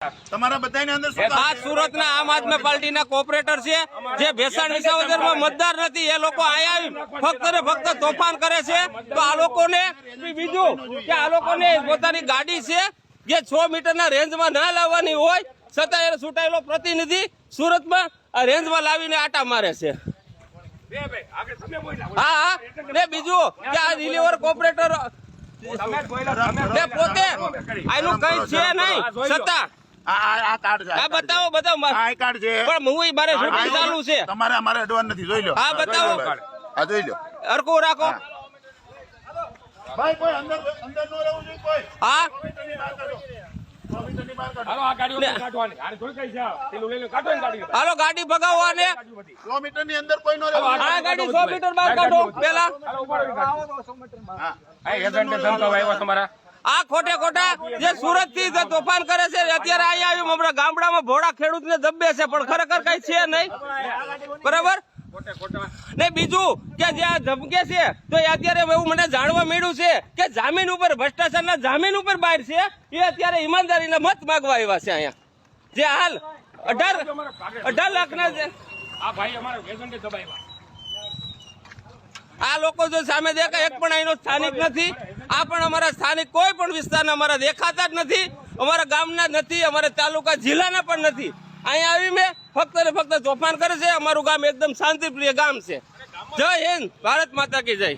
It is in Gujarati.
તમારા બધાને અંદર આ સુરતના આમ આદમી પાર્ટીના કોર્પોરેટર છે જે ભેસાણ વિસાવદરમાં મતદાર નથી, એ લોકો અહીંયા ફક્ત ને ફક્ત તોફાન કરે છે. તો આ લોકોને બીજું કે આ લોકોને પોતાની ગાડી છે જે 6 મીટરના રેન્જમાં ના લાવવાની હોય છતાં એ ચૂંટાયેલો પ્રતિનિધિ સુરતમાં રેન્જમાં લાવીને આટા મારે છે. હા ને બીજું કે આ રિલીવર કોર્પોરેટર પોતે આનું કઈ છે નહીં છતાં આ કાર્ડ છે, આ બતાવો બતાવો આ કાર્ડ છે, પણ હું મારે શૂટિંગ ચાલુ છે. તમારે અમારે એડવાન્સ નથી, જોઈ લો. હા બતાવો, આ જોઈ લો, હરખું રાખો. ભાઈ કોઈ અંદર અંદર ન રહેવું જોઈએ કોઈ. હા હાલો ગાડી ભગાવવાને 100 મીટર ની અંદર કોઈ ન રહેવું. આ ગાડી 100 મીટર બહાર કાઢો પેલા. આ ખોટે ખોટા જે સુરત થી તોફાન કરે છે અત્યારે અહીંયા આવ્યું હમણાં ગામડામાં ભોળા ખેડૂત ને દબે છે પણ ખરેખર કઈ છે નહીં, બરાબર ને. બીજું કે જે આ ધમકે છે તો અત્યારે એવું મને જાણવા મળ્યું છે કે જામીન ઉપર ભ્રષ્ટાચારના જામીન ઉપર બહાર છે, એ અત્યારે ઈમાનદારીના મત માંગવા આવ્યા છે અહીંયા. જે હાલ 18 લાખના છે આ લોકો જો સામે દેખાય એક પણ અહીંનો સ્થાનિક નથી. આ પણ અમારા સ્થાનિક કોઈ પણ વિસ્તારના અમારા દેખાતા જ નથી, અમારા ગામના નથી, અમારા તાલુકા જિલ્લાના પણ નથી. અહીંયા આવી મેં ફક્ત ને ફક્ત તોફાન કરે છે. અમારું ગામ એકદમ શાંતિપ્રિય ગામ છે. જય હિન્દ, ભારત માતા કી જય.